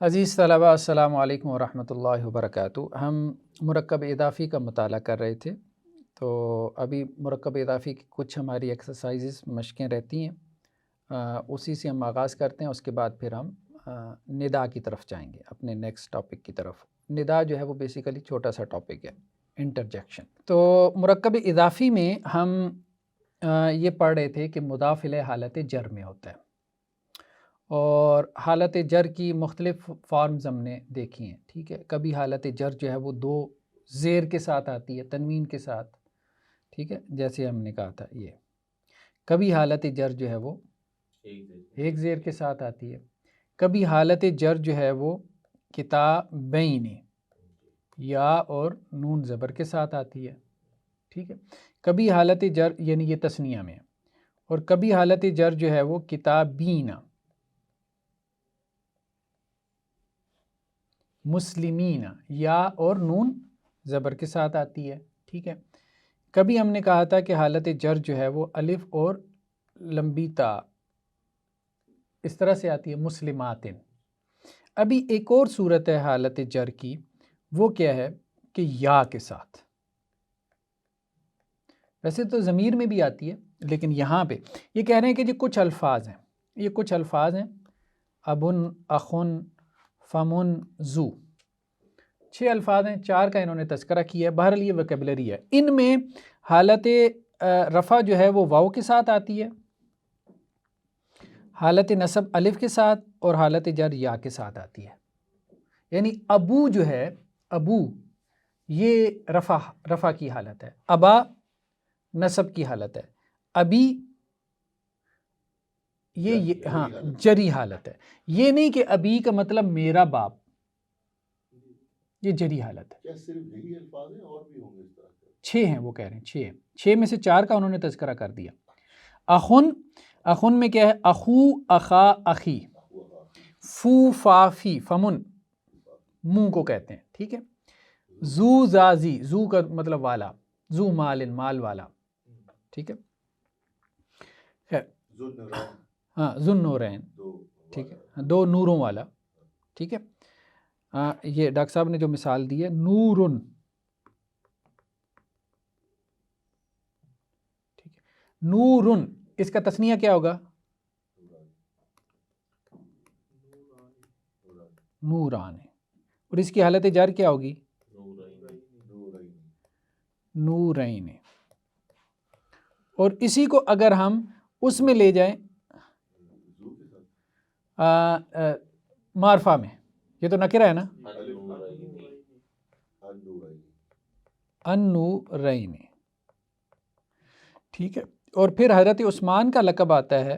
عزیز طلباء السلام علیکم ورحمۃ اللہ وبرکاتہ۔ ہم مرکب اضافی کا مطالعہ کر رہے تھے، تو ابھی مرکب اضافی کی کچھ ہماری ایکسرسائزز مشقیں رہتی ہیں، اسی سے ہم آغاز کرتے ہیں۔ اس کے بعد پھر ہم ندا کی طرف جائیں گے، اپنے نیکسٹ ٹاپک کی طرف۔ ندا جو ہے وہ بیسیکلی چھوٹا سا ٹاپک ہے، انٹرجیکشن۔ تو مرکب اضافی میں ہم یہ پڑھ رہے تھے کہ مضاف الیہ حالت جر میں ہوتا ہے، اور حالت جر کی مختلف فارمز ہم نے دیکھی ہیں، ٹھیک ہے۔ کبھی حالت جر جو ہے وہ دو زیر کے ساتھ آتی ہے، تنوین کے ساتھ، ٹھیک ہے، جیسے ہم نے کہا تھا یہ۔ کبھی حالت جر جو ہے وہ ایک زیر کے ساتھ آتی ہے۔ کبھی حالت جر جو ہے وہ کتابین یا اور نون زبر کے ساتھ آتی ہے، ٹھیک ہے۔ کبھی حالت جر یعنی یہ تثنیہ میں، اور کبھی حالت جر جو ہے وہ کتابین مسلمین یا اور نون زبر کے ساتھ آتی ہے، ٹھیک ہے۔ کبھی ہم نے کہا تھا کہ حالت جر جو ہے وہ الف اور لمبی تا اس طرح سے آتی ہے، مسلماتن۔ ابھی ایک اور صورت ہے حالت جر کی، وہ کیا ہے کہ یا کے ساتھ۔ ویسے تو ضمیر میں بھی آتی ہے، لیکن یہاں پہ یہ کہہ رہے ہیں کہ جو کچھ الفاظ ہیں، یہ کچھ الفاظ ہیں، ابن، اخن، فمن، زو، 6 الفاظ ہیں، 4 کا انہوں نے تذکرہ کیا ہے، بہرحال یہ ویکیبلری ہے۔ ان میں حالت رفع جو ہے وہ واو کے ساتھ آتی ہے، حالت نصب الف کے ساتھ، اور حالت جر یا کے ساتھ آتی ہے۔ یعنی ابو جو ہے، ابو یہ رفع کی حالت ہے، ابا نصب کی حالت ہے، ابی یہ ہاں جری حالت ہے۔ یہ نہیں کہ ابی کا مطلب میرا باپ، یہ جری حالت ہے۔ کیا صرف یہی الفاظ ہیں اور بھی ہوں گے اس طرح کے؟ 6 ہیں، وہ کہہ رہے ہیں 6 ہیں، 6 میں سے 4 کا انہوں نے تذکرہ کر دیا۔ اخن میں کیا ہے؟ اخو، اخا، اخی، فو، فا، فی، فمن منہ کو کہتے ہیں، ٹھیک ہے۔ زو، زازی، زو کا مطلب والا، زو مال، مال والا، ٹھیک ہے۔ ہاں، ذو النورین، ٹھیک ہے، 2 نوروں والا، ٹھیک ہے۔ یہ ڈاکٹر صاحب نے جو مثال دی ہے نورن، ٹھیک ہے، نورن، اس کا تثنیہ کیا ہوگا؟ نوران، اور اس کی حالت جر کیا ہوگی؟ نورین۔ اور اسی کو اگر ہم اس میں لے جائیں معرفہ میں، یہ تو نکرہ ہے نا، النورین، ٹھیک ہے۔ اور پھر حضرت عثمان کا لقب آتا ہے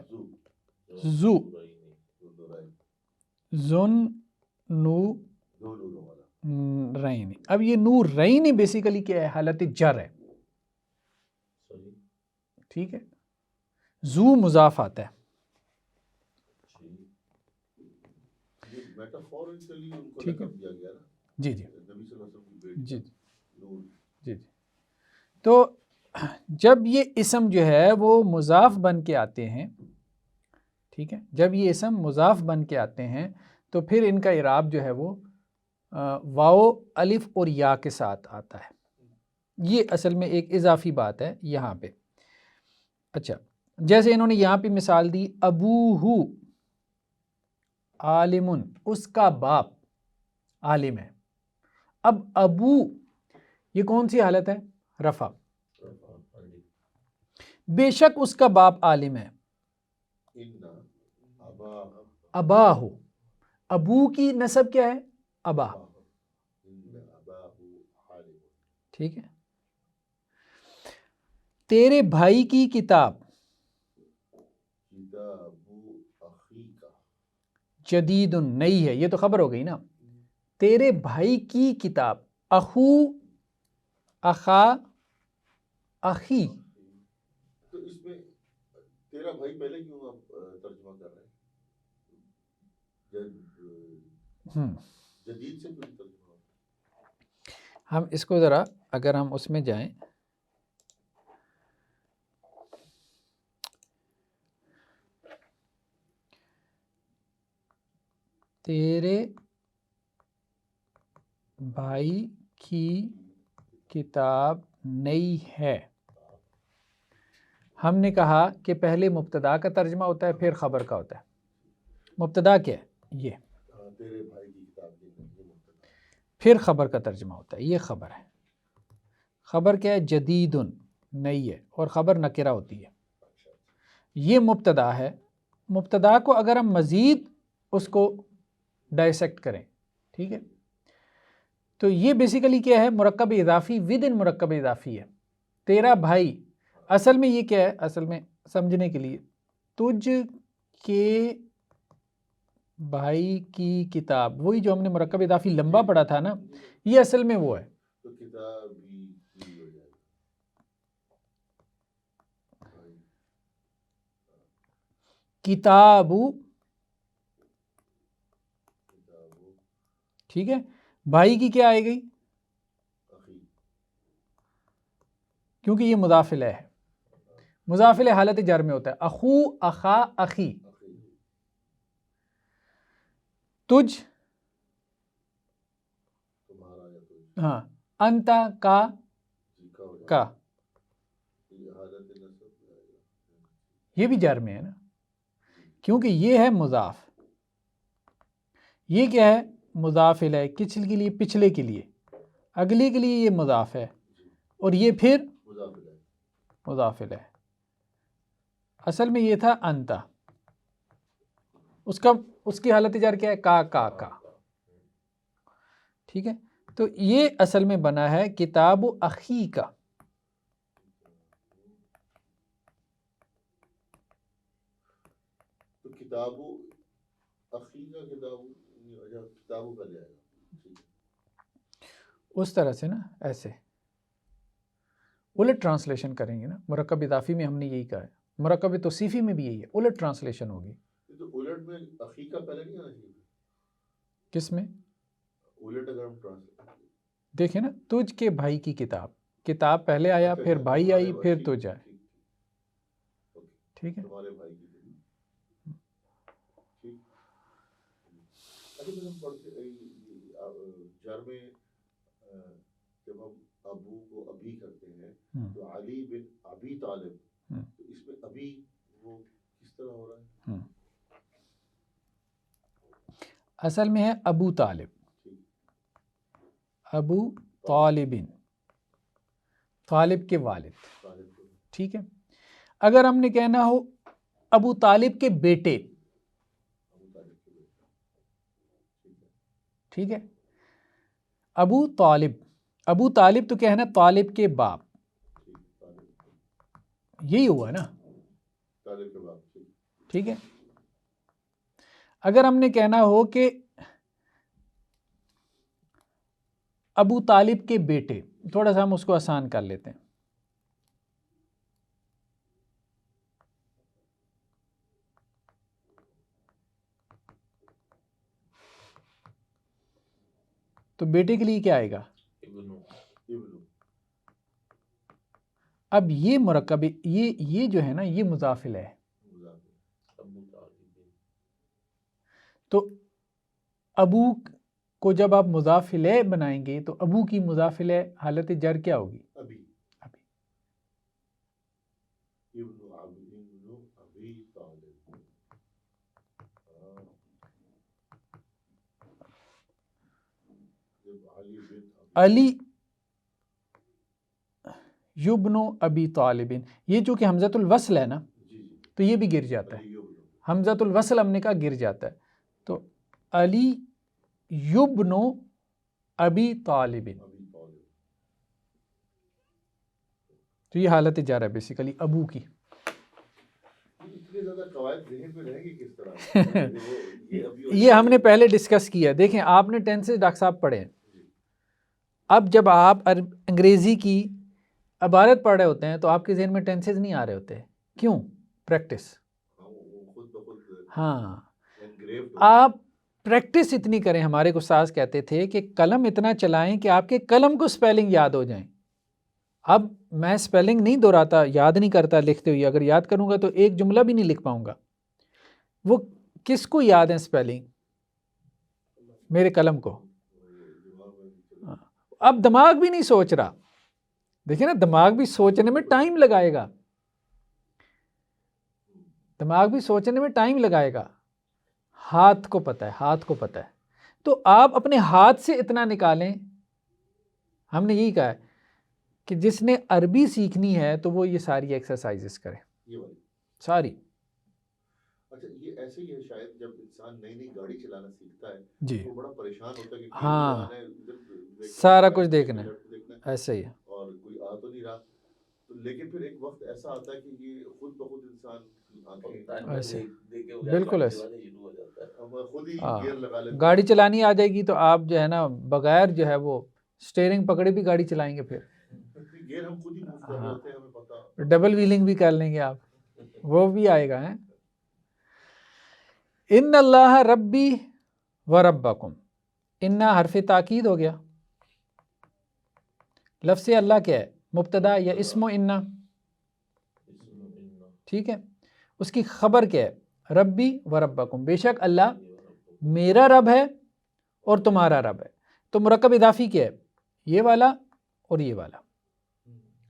ذو، ذن نورین۔ اب یہ نورین بیسیکلی کیا ہے؟ حالت جر ہے، ٹھیک ہے۔ ذو مضاف آتا ہے، ٹھیک ہے، جی جی جی جی۔ تو جب یہ اسم جو ہے وہ مضاف بن کے آتے ہیں، ٹھیک ہے، جب یہ اسم مضاف بن کے آتے ہیں تو پھر ان کا اعراب جو ہے وہ واو، الف اور یا کے ساتھ آتا ہے۔ یہ اصل میں ایک اضافی بات ہے یہاں پہ۔ اچھا، جیسے انہوں نے یہاں پہ مثال دی، ابوہو عالمن، اس کا باپ عالم ہے۔ اب ابو یہ کون سی حالت ہے؟ رفع۔ بے شک اس کا باپ عالم ہے۔ ابا ہو، ابو کی نسب کیا ہے؟ ابا، ٹھیک ہے۔ تیرے بھائی کی کتاب جدید، نئی ہے، یہ تو خبر ہو گئی نا۔ تیرے بھائی کی کتاب، اخو، اخا، اخی۔ تو اس میں تیرا بھائی پہلے کیوں آپ ترجمہ کر رہے ہیں؟ جدید سے کیوں ترجمہ؟ ہم اس کو ذرا اگر ہم اس میں جائیں، تیرے بھائی کی کتاب نئی ہے. ہم نے کہا کہ پہلے مبتدا کا ترجمہ ہوتا ہے پھر خبر کا ہوتا ہے. مبتدا کیا ہے؟ یہ. تیرے بھائی کی کتاب کی نئی ہے. پھر خبر کا ترجمہ ہوتا ہے. یہ خبر ہے. خبر کیا ہے؟ جدید، نئی ہے، اور خبر نکرہ ہوتی ہے. یہ مبتدا ہے. مبتدا کو اگر ہم مزید اس کو ڈائسیکٹ کریں، ٹھیک ہے، تو یہ بیسیکلی کیا ہے؟ مرکب اضافی ود ان مرکب اضافی ہے. تیرا بھائی اصل میں یہ کیا ہے؟ اصل میں سمجھنے کے لیے تجھ کے بھائی کی کتاب، وہی جو ہم نے مرکب اضافی لمبا پڑھا تھا نا، یہ اصل میں وہ ہے. تو کتاب بھی ہو جائے گا. کتاب، ٹھیک ہے. بھائی کی کیا آئے گئی؟ کیونکہ یہ مضاف الیہ ہے. مضاف الیہ حالت جر میں ہوتا ہے. اخو، اخا، اخی. تجھ، ہاں، انتا، کا یہ بھی جر میں ہے نا، کیونکہ یہ ہے مضاف. یہ کیا ہے؟ مضاف الیہ. کس کے لیے؟ پچھلے کے لیے. اگلے کے لیے یہ مضاف ہے، اور یہ پھر مضاف الیہ. اصل میں یہ تھا انتا. اس کی حالت جر کیا ہے؟ کا. ٹھیک ہے. تو یہ اصل میں بنا ہے کتاب اخی کا. تو کتاب اخی کا کتاب کا لے آئے گا اس طرح سے نا، ایسے الٹ ٹرانسلیشن کریں گے نا. مرکب اضافی میں ہم نے یہی کہا ہے، مرکب توصیفی میں بھی یہی ہے، الٹ ٹرانسلیشن ہوگی. تو الٹ میں اخی کا پہلے نہیں آنا چاہیے. کس میں؟ الٹ اگر ہم ٹرانسلیشن دیکھیں نا، تجھ کے بھائی کی کتاب، کتاب پہلے آیا، پھر بھائی آئی، پھر تجھ آئے. ٹھیک ہے. تمہارے بھائی کی ٹھیک. اچھا پھر ہم پڑھتے جر میں جب ہم ابو کو ابھی کرتے ہیں تو علی بن ابی طالب، تو اس میں ابھی وہ کس طرح ہو رہا ہے؟ اصل میں ہے ابو طالب. ابو طالبن، طالب کے والد. ٹھیک ہے. اگر ہم نے کہنا ہو ابو طالب کے بیٹے، ٹھیک ہے، ابو طالب. ابو طالب تو کیا ہے نا؟ طالب کے باپ. یہی ہوا نا. ٹھیک ہے. اگر ہم نے کہنا ہو کہ ابو طالب کے بیٹے، تھوڑا سا ہم اس کو آسان کر لیتے ہیں. تو بیٹے کے لیے کیا آئے گا؟ اب یہ مرکب، یہ جو ہے نا، یہ مضاف الیہ ہے. تو ابو کو جب آپ مضاف الیہ بنائیں گے تو ابو کی مضاف الیہ حالت جر کیا ہوگی؟ ابھی. علی یبن ابی طالبین، یہ چونکہ حمزۃ الوصل ہے نا، تو یہ بھی گر جاتا ہے. حمزۃ الوصل ہم نے کہا گر جاتا ہے. تو علی یبن ابی طالبین، تو یہ حالت جر ہے بیسیکلی ابو کی. یہ ہم نے پہلے ڈسکس کیا. دیکھیں آپ نے ٹینسز ڈاکٹر صاحب پڑھے ہیں. اب جب آپ انگریزی کی عبارت پڑھ رہے ہوتے ہیں تو آپ کے ذہن میں ٹینسز نہیں آ رہے ہوتے. کیوں؟ پریکٹس. ہاں، آپ پریکٹس اتنی کریں. ہمارے استاذ کہتے تھے کہ قلم اتنا چلائیں کہ آپ کے قلم کو سپیلنگ یاد ہو جائیں. اب میں سپیلنگ نہیں دہراتا، یاد نہیں کرتا لکھتے ہوئے. اگر یاد کروں گا تو ایک جملہ بھی نہیں لکھ پاؤں گا. وہ کس کو یاد ہے سپیلنگ؟ میرے قلم کو. اب دماغ بھی نہیں سوچ رہا. دیکھیں نا دماغ بھی سوچنے میں ٹائم لگائے گا، دماغ بھی سوچنے میں ٹائم لگائے گا. ہاتھ کو پتہ ہے، ہاتھ کو پتہ ہے. تو آپ اپنے ہاتھ سے اتنا نکالیں. ہم نے یہی کہا ہے کہ جس نے عربی سیکھنی ہے تو وہ یہ ساری ایکسرسائزز کرے، یہ والی ساری. اچھا یہ ایسے ہی ہے شاید جب انسان نئی نئی گاڑی چلانا سیکھتا ہے جی تو وہ بڑا پریشان ہوتا ہے کہ ہاں ہے ادھر سارا کچھ دیکھنا ہے، دیکھنا ایسا ہی ہے. اور کوئی آ تو نہیں رہا. تو لیکن پھر ایک وقت ایسا آتا ہے کہ یہ خود بخود انسان ایسے بالکل ایسے خود ہی ہاں گیئر لگا لیتا گاڑی چلانی آ جائے گی تو آپ جو ہے نا بغیر جو ہے وہ اسٹیئرنگ پکڑے بھی گاڑی چلائیں گے. پھر گیئر ہم خود ہی موو کر رہے ہوتے ہیں، ہمیں پتا. ڈبل ویلنگ بھی کر لیں گے آپ، وہ بھی آئے گا. ان اللہ ربی و ربکم، انا حرف تاکید ہو گیا. لفظ اللہ کیا ہے؟ مبتدا یا اسم و انا، ٹھیک ہے. اس کی خبر کیا ہے؟ ربی و ربکم، بے شک اللہ میرا رب ہے اور تمہارا رب ہے. تو مرکب اضافی کیا ہے؟ یہ والا اور یہ والا.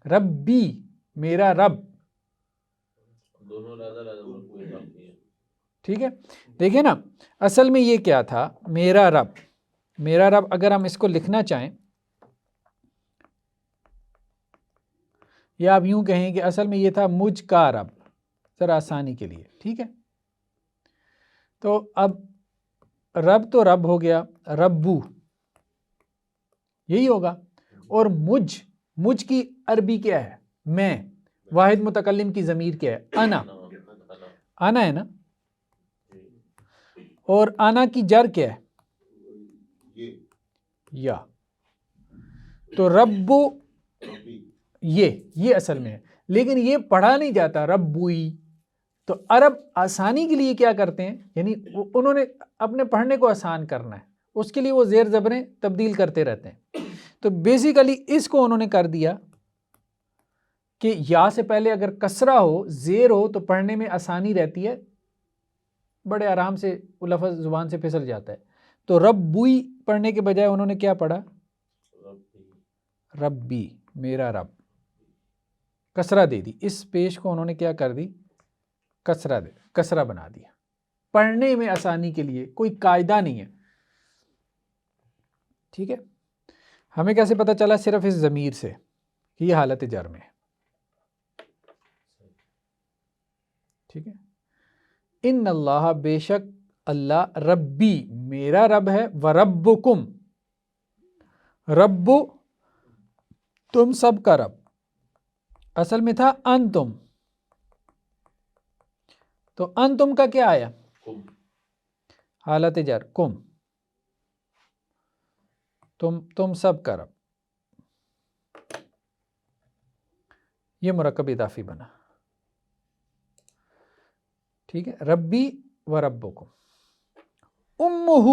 ربی میرا رب، ٹھیک ہے. دیکھیں نا اصل میں یہ کیا تھا؟ میرا رب. میرا رب اگر ہم اس کو لکھنا چاہیں یا آپ یوں کہیں کہ اصل میں یہ تھا مجھ کا رب، ذرا آسانی کے لیے، ٹھیک ہے. تو اب رب تو رب ہو گیا، ربو یہی ہوگا. اور مجھ کی عربی کیا ہے؟ میں. واحد متکلم کی ضمیر کیا ہے؟ انا. انا ہے نا. اور انا کی جر کیا ہے؟ یا. تو ربو یہ اصل میں ہے، لیکن یہ پڑھا نہیں جاتا ربوئی. تو عرب آسانی کے لیے کیا کرتے ہیں، یعنی انہوں نے اپنے پڑھنے کو آسان کرنا ہے، اس کے لیے وہ زیر زبریں تبدیل کرتے رہتے ہیں. تو بیسیکلی اس کو انہوں نے کر دیا کہ یا سے پہلے اگر کسرہ ہو، زیر ہو، تو پڑھنے میں آسانی رہتی ہے، بڑے آرام سے وہ لفظ زبان سے پھسل جاتا ہے. تو ربوئی پڑھنے کے بجائے انہوں نے کیا پڑھا؟ ربی میرا رب. کسرہ دے دی، اس پیش کو انہوں نے کیا کر دی؟ کسرہ بنا دیا. پڑھنے میں آسانی کے لیے کوئی قاعدہ نہیں ہے، ٹھیک ہے. ہمیں کیسے پتہ چلا؟ صرف اس ضمیر سے کہ یہ حالت جر میں ہے، ٹھیک ہے. ان اللہ بے شک اللہ ربی میرا رب ہے، وربکم رب تم سب کا رب. اصل میں تھا انتم، تو انتم کا کیا آیا؟ حالت جر کم، تم سب کا رب. یہ مرکب اضافی بنا، ٹھیک ہے. ربی و ربکم. امہ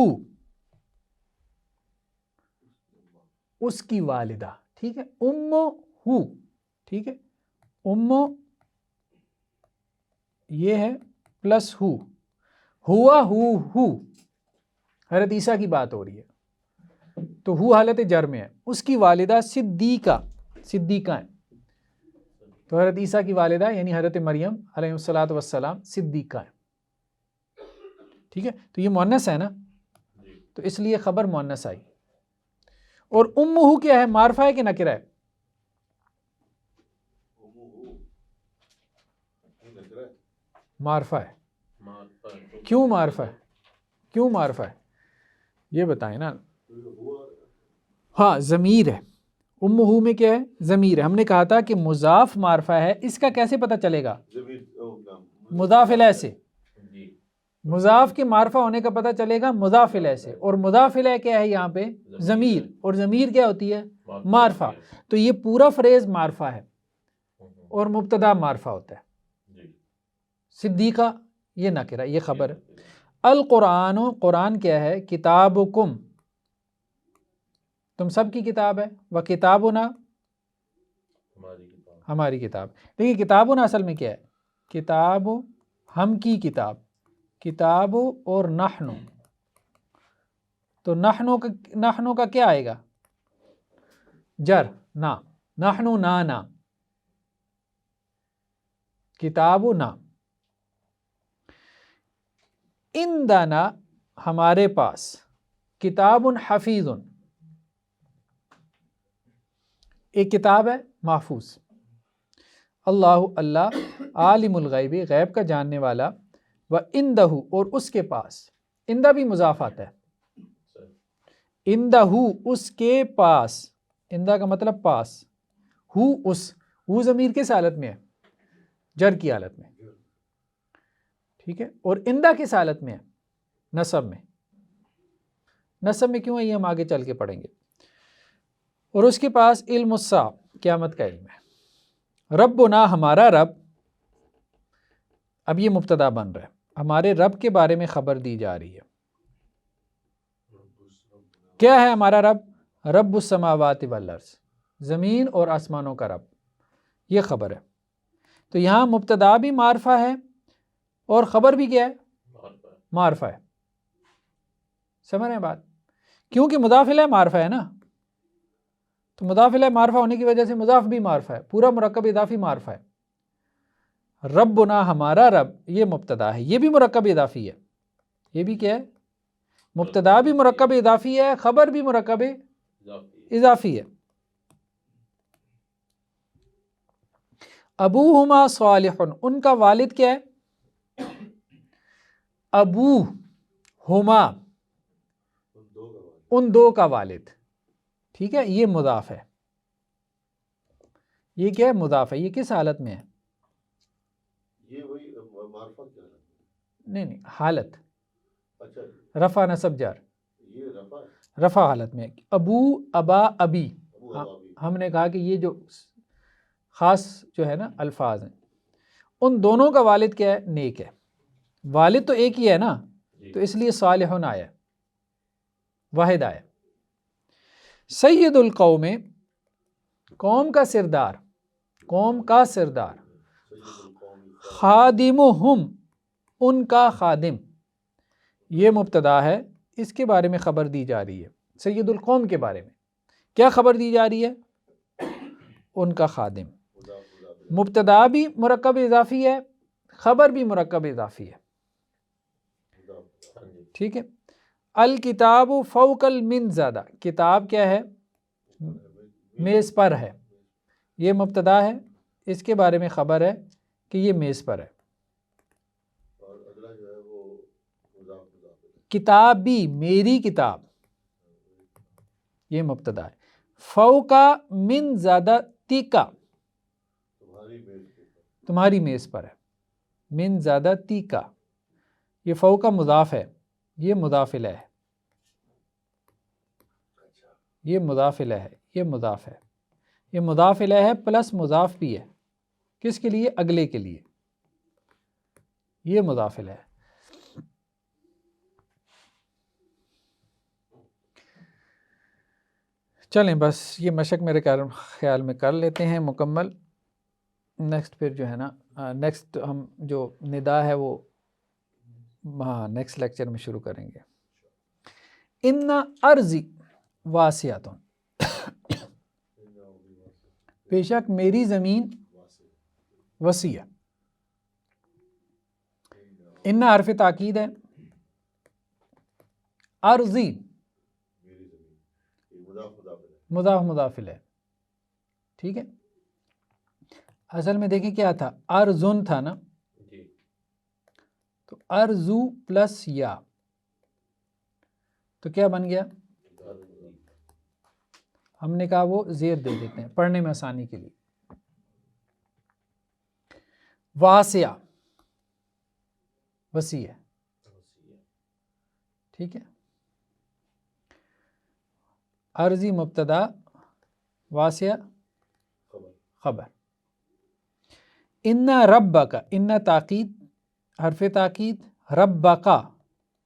اس کی والدہ، ٹھیک ہے. امہ ٹھیک ہے. امہ یہ ہے پلس ہوا ہو حضرت عیسیٰ کی بات ہو رہی ہے، تو ہو حالت جر میں ہے. اس کی والدہ صدیقہ ہے. تو حضرت عیسیٰ کی والدہ یعنی حضرت مریم علیہ الصلاۃ والسلام صدیقہ ہے، ٹھیک ہے. تو یہ مؤنث ہے نا، تو اس لیے خبر مؤنث آئی. اور امہ کیا ہے؟ معرفہ ہے کہ نکرہ ہے؟ معرفہ ہے. کیوں معرفہ ہے؟ یہ بتائیں نا. ہاں ضمیر ہے. امہ میں کیا ہے؟ ضمیر ہے. ہم نے کہا تھا کہ مضاف معرفہ ہے، اس کا کیسے پتہ چلے گا؟ مضاف الیہ سے. مضاف کے معرفہ ہونے کا پتہ چلے گا مضاف الیہ سے، اور مضاف الیہ کیا ہے یہاں پہ؟ ضمیر. اور ضمیر کیا ہوتی ہے؟ معرفہ. تو یہ پورا فریز معرفہ ہے اور مبتدا معرفہ ہوتا ہے. صدیقہ یہ نکرہ، یہ خبر ہے. القرآن قرآن کیا ہے؟ کتابکم تم سب کی کتاب ہے، و کتابنا ہماری کتاب. دیکھیے کتابنا اصل میں کیا ہے؟ کتاب ہم کی کتاب، کتاب اور نحنو. تو نحنو کا کیا آئے گا؟ جر نا، نحنو نا، کتابو نا، عندنا ہمارے پاس، کتاب حفیظ ایک کتاب ہے محفوظ، اللہ عالم الغیب غیب کا جاننے والا، و عندہ اور اس کے پاس، عندہ بھی مضاف آتا ہے، عندہ اس کے پاس، عندہ کا مطلب پاس، ہو ضمیر کس حالت میں ہے؟ جر کی حالت میں، ٹھیک ہے، اور عندہ کس حالت میں ہے؟ نصب میں، نصب میں کیوں ہے یہ ہم آگے چل کے پڑھیں گے، اور اس کے پاس علم الساعہ قیامت کا علم ہے، ربنا ہمارا رب، اب یہ مبتدا بن رہا ہے، ہمارے رب کے بارے میں خبر دی جا رہی ہے، کیا ہے ہمارا رب؟ رب السماوات والارض، زمین اور آسمانوں کا رب، یہ خبر ہے، تو یہاں مبتدا بھی معرفہ ہے اور خبر بھی کیا ہے؟ معرفہ ہے، سمجھ رہے ہیں بات؟ کیونکہ مضاف الیہ معرفہ ہے نا، تو مضاف الیہ معرفہ ہونے کی وجہ سے مضاف بھی معرفہ ہے، پورا مرکب اضافی معرفہ ہے، ربنا ہمارا رب، یہ مبتدا ہے، یہ بھی مرکب اضافی ہے، یہ بھی کیا ہے؟ مبتدا بھی مرکب اضافی ہے، خبر بھی مرکب اضافی ہے، ابوہما صالح، ان کا والد کیا ہے؟ ابوہما، ان دو کا والد، ٹھیک ہے، یہ مضاف ہے، یہ کیا ہے؟ مضاف ہے، یہ کس حالت میں ہے؟ یہ وہی معرفت کیا ہے؟ نہیں حالت، اچھا رفع نصب جر، یہ رفع ہے، رفع حالت میں، ابو، ابا، ابی، ابو ابی، ہم نے کہا کہ یہ جو خاص جو ہے نا الفاظ ہیں، ان دونوں کا والد کیا ہے؟ نیک ہے، والد تو ایک ہی ہے نا، تو اس لیے صالحون آیا، واحد آیا، سید القوم، قوم کا سردار، قوم کا سردار، سید القوم، خادمہم، ان کا خادم، یہ مبتدا ہے، اس کے بارے میں خبر دی جا رہی ہے، سید القوم کے بارے میں کیا خبر دی جا رہی ہے؟ ان کا خادم، مبتدا بھی مرکب اضافی ہے، خبر بھی مرکب اضافی ہے، ٹھیک ہے، الکتاب فوق المنضدہ، کتاب کیا ہے؟ میز پر ہے، یہ مبتدا ہے، اس کے بارے میں خبر ہے کہ یہ میز پر ہے، اور اگلا جو ہے وہ مضاف کتاب بھی، میری کتاب، یہ مبتدا ہے، فوق منضدتک، تمہاری میز پر ہے، منضدتک، یہ فوق مضاف ہے، یہ مضاف الیہ ہے، یہ مضاف الیہ ہے، یہ مضاف ہے، یہ مضاف الیہ ہے پلس مضاف بھی ہے، کس کے لیے؟ اگلے کے لیے، یہ مضاف الیہ ہے، چلیں بس یہ مشق میرے خیال میں کر لیتے ہیں مکمل، نیکسٹ پھر جو ہے نا نیکسٹ ہم جو ندا ہے وہ ہاں نیکسٹ لیکچر میں شروع کریں گے، ان ارضی واسعۃ، بے شک میری زمین وسیع ہے، ان حرف تاکید ہے، ارضی مضاف مضاف الیہ، ٹھیک ہے، اصل میں دیکھیں کیا تھا؟ ارزن تھا نا، تو ارزو پلس یا، تو کیا بن گیا؟ ہم نے کہا وہ زیر دے دیتے ہیں پڑھنے میں آسانی کے لیے، واسعہ وسیع ہے، ٹھیک ہے، ارضی مبتدا، واسعہ خبر، ان ربک، ان تاکید، حرف تاکید، ربک،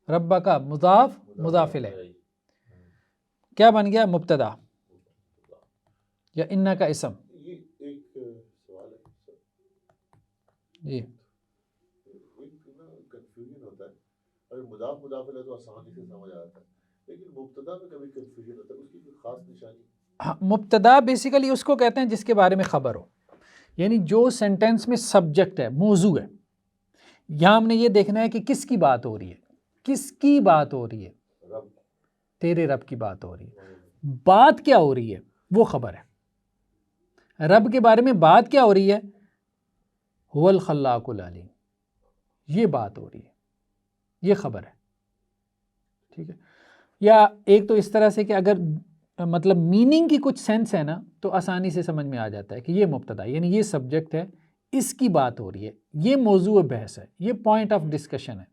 ربک مضاف مضاف الیہ، کیا بن گیا؟ مبتدا یا ان کا اسم، یہ ایک سوال ہے جی کنفیوژن ہوتا ہے، اور مضاف الیہ تو آسانی سے سمجھ آتا ہے، لیکن مبتدا میں کبھی کنفیوژن ہوتا ہے، اس کی کوئی خاص نشانی؟ مبتدا بیسیکلی اس کو کہتے ہیں جس کے بارے میں خبر ہو، یعنی جو سینٹینس میں سبجیکٹ ہے، موضوع ہے. یہاں ہم نے یہ دیکھنا ہے کہ کس کی بات ہو رہی ہے، کس کی بات ہو رہی ہے، تیرے رب کی بات ہو رہی ہے. بات کیا ہو رہی ہے وہ خبر ہے. رب کے بارے میں بات کیا ہو رہی ہے، هو الخلاق العلیم، یہ بات ہو رہی ہے، یہ خبر ہے. ٹھیک ہے. یا ایک تو اس طرح سے کہ اگر مطلب میننگ کی کچھ سینس ہے نا تو آسانی سے سمجھ میں آ جاتا ہے کہ یہ مبتدا، یعنی یہ سبجیکٹ ہے، اس کی بات ہو رہی ہے، یہ موضوع بحث ہے، یہ پوائنٹ آف ڈسکشن ہے.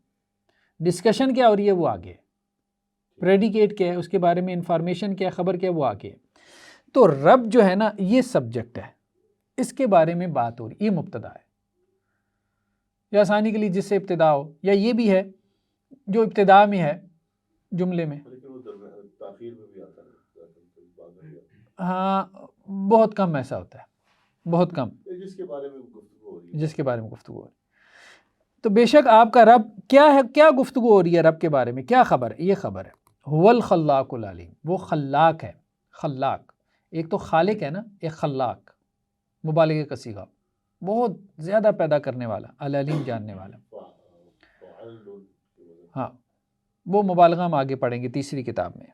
ڈسکشن کیا ہو رہی ہے وہ آگے ہے، پریڈیکیٹ کیا ہے، اس کے بارے میں انفارمیشن کیا ہے، خبر کیا ہے وہ آگے ہے. تو رب جو ہے نا یہ سبجیکٹ ہے، اس کے بارے میں بات ہو رہی ہے، یہ مبتدا ہے. یا آسانی کے لیے جس سے ابتدا ہو، یا یہ بھی ہے جو ابتدا میں ہے جملے میں. ہاں بہت کم ایسا ہوتا ہے، بہت کم، جس کے بارے میں گفتگو ہو رہی ہے، جس کے بارے میں گفتگو ہو رہی ہے. تو بے شک آپ کا رب کیا ہے، کیا گفتگو ہو رہی ہے رب کے بارے میں، کیا خبر ہے، یہ خبر ہے. هو الخلاق العلیم، وہ خلاق ہے. خلاق ایک تو خالق ہے نا، ایک خلاق مبالغے کا صیغہ، بہت زیادہ پیدا کرنے والا، العلیم جاننے والا. ہاں وہ مبالغہ ہم آگے پڑھیں گے تیسری کتاب میں.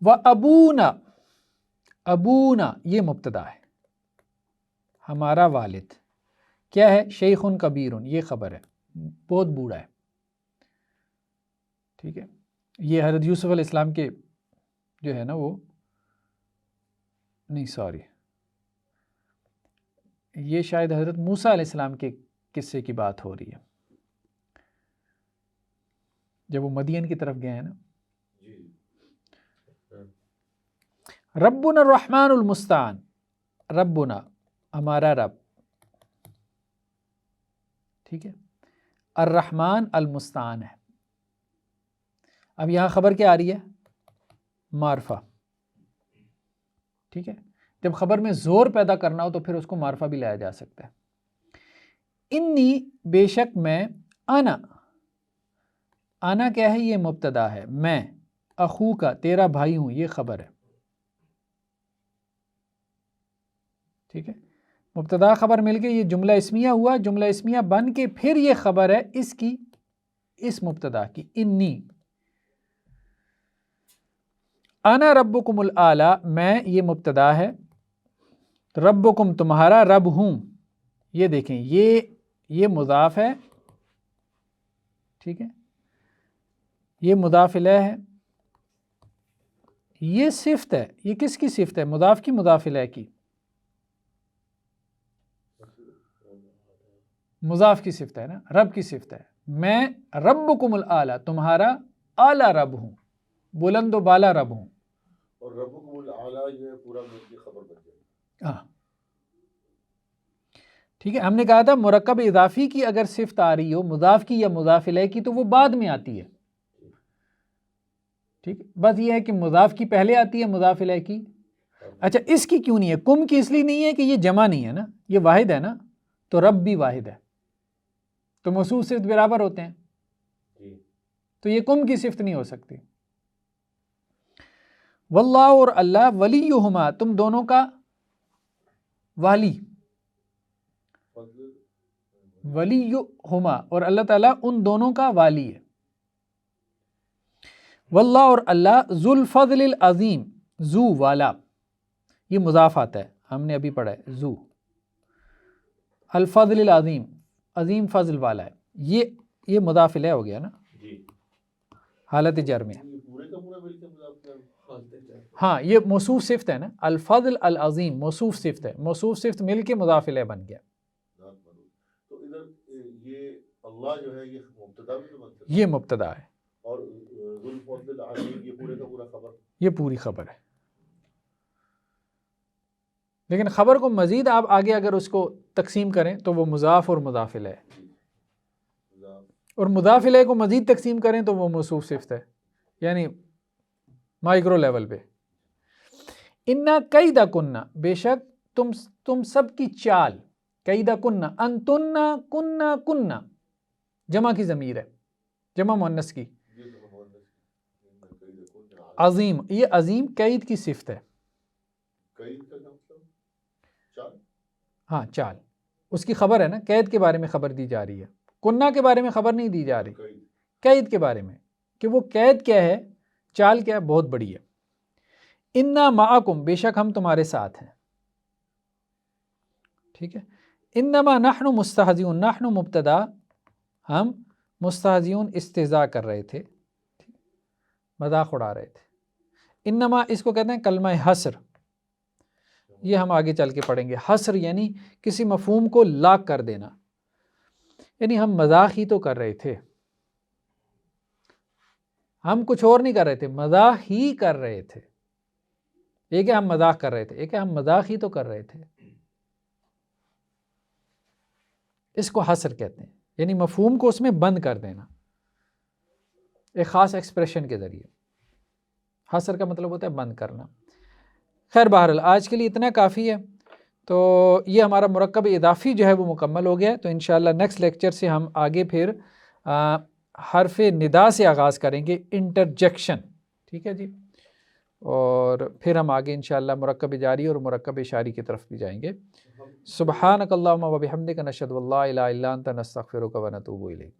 وَأَبُونَا، ابونا یہ مبتدا ہے، ہمارا والد کیا ہے، شیخ کبیر، یہ خبر ہے، بہت بوڑھا ہے. ٹھیک ہے. یہ حضرت یوسف علیہ السلام کے جو ہے نا وہ نہیں، سوری، یہ شاید حضرت موسیٰ علیہ السلام کے قصے کی بات ہو رہی ہے، جب وہ مدین کی طرف گئے ہیں نا. ربنا الرحمن المستعان، ربنا ہمارا رب، ٹھیک ہے، الرحمن المستعان ہے. اب یہاں خبر کیا آ رہی ہے، معرفہ. ٹھیک ہے. جب خبر میں زور پیدا کرنا ہو تو پھر اس کو معرفہ بھی لایا جا سکتا ہے. انی بے شک میں، انا کیا ہے، یہ مبتدا ہے، میں، اخو کا تیرا بھائی ہوں، یہ خبر ہے. ٹھیک ہے. مبتدا خبر مل کے یہ جملہ اسمیہ ہوا، جملہ اسمیہ بن کے پھر یہ خبر ہے اس کی، اس مبتدا کی. انی انا ربکم الاعلی، میں یہ مبتدا ہے، ربکم تمہارا رب ہوں. یہ دیکھیں یہ مضاف ہے، ٹھیک ہے، یہ مضاف الیہ ہے، یہ صفت ہے. یہ کس کی صفت ہے، مضاف کی، مضاف الیہ کی، مضاف کی صفت ہے نا، رب کی صفت ہے. میں ربکم الاعلی، تمہارا اعلی رب ہوں، بلند و بالا رب ہوں. اور ربکم الاعلی جو ہے پورا مل کے خبر بن جائے گا. ہاں ٹھیک ہے. ہم نے کہا تھا مرکب اضافی کی اگر صفت آ رہی ہو، مضاف کی یا مضاف الیہ کی، تو وہ بعد میں آتی ہے. ٹھیک ہے. بس یہ ہے کہ مضاف کی پہلے آتی ہے، مضاف الیہ کی. اچھا اس کی کیوں نہیں ہے، کم کی اس لیے نہیں ہے کہ یہ جمع نہیں ہے نا، یہ واحد ہے نا، تو رب بھی واحد ہے، تو موصوف صفت برابر ہوتے ہیں، تو یہ کم کی صفت نہیں ہو سکتی. واللہ، اور اللہ، ولیہما، تم دونوں کا والی، ولیہما، اور اللہ تعالیٰ ان دونوں کا والی ہے. واللہ، اور اللہ، ذو الفضل العظیم، ذو والا، یہ مضاف آتا ہے، ہم نے ابھی پڑھا ہے، ذو الفضل العظیم، عظیم فضل والا ہے. یہ مضاف الیہ ہو گیا نا حالت جر میں. ہاں یہ موصوف صفت ہے نا، الفضل العظیم موصوف صفت ہے، موصوف صفت مل کے مضاف الیہ بن گیا. تو ادھر یہ اللہ جو ہے یہ مبتدا بھی بنتا ہے، یہ مبتدا ہے، اور ذو الفضل العظیم یہ پورے کا پورا خبر، یہ پوری خبر ہے. لیکن خبر کو مزید آپ آگے اگر اس کو تقسیم کریں تو وہ مضاف اور مضاف الیہ ہے، اور مضاف الیہ کو مزید تقسیم کریں تو وہ موصوف صفت ہے، یعنی مائکرو لیول پہ. انا کیدا کننا، بے شک تم سب کی چال، کیدا کننا، انتنا کننا کننا، جمع کی ضمیر ہے، جمع مؤنث کی. عظیم، یہ عظیم قید کی صفت ہے. قید کا مطلب چال، ہاں چال، اس کی خبر ہے نا، قید کے بارے میں خبر دی جا رہی ہے، کنہ کے بارے میں خبر نہیں دی جا رہی، قید کے بارے میں کہ وہ قید کیا ہے، چال کیا ہے، بہت بڑی ہے. انا معکم، بے شک ہم تمہارے ساتھ ہیں. ٹھیک ہے. انما نحن مستہزئون، نحن مبتدا، ہم مستہزئون استہزاء کر رہے تھے، مذاق اڑا رہے تھے. انما اس کو کہتے ہیں کلمہ حصر، یہ ہم آگے چل کے پڑھیں گے. حصر یعنی کسی مفہوم کو لاک کر دینا، یعنی ہم مذاق ہی تو کر رہے تھے، ہم کچھ اور نہیں کر رہے تھے، مذاق ہی کر رہے تھے. ایک ہے ہم مذاق کر رہے تھے، ایک ہے ہم مذاق ہی تو کر رہے تھے. اس کو حصر کہتے ہیں، یعنی مفہوم کو اس میں بند کر دینا ایک خاص ایکسپریشن کے ذریعے. حصر کا مطلب ہوتا ہے بند کرنا. خیر بہرحال آج کے لیے اتنا کافی ہے. تو یہ ہمارا مرکب اضافی جو ہے وہ مکمل ہو گیا ہے. تو انشاءاللہ نیکسٹ لیکچر سے ہم آگے پھر حرف ندا سے آغاز کریں گے، انٹرجیکشن. ٹھیک ہے جی. اور پھر ہم آگے انشاءاللہ مرکب جاری اور مرکب اشاری کی طرف بھی جائیں گے. سبحانک اللہم و بحمدک، نشہد ان لا الہ الا انت، نستغفرک و نتوب الیک.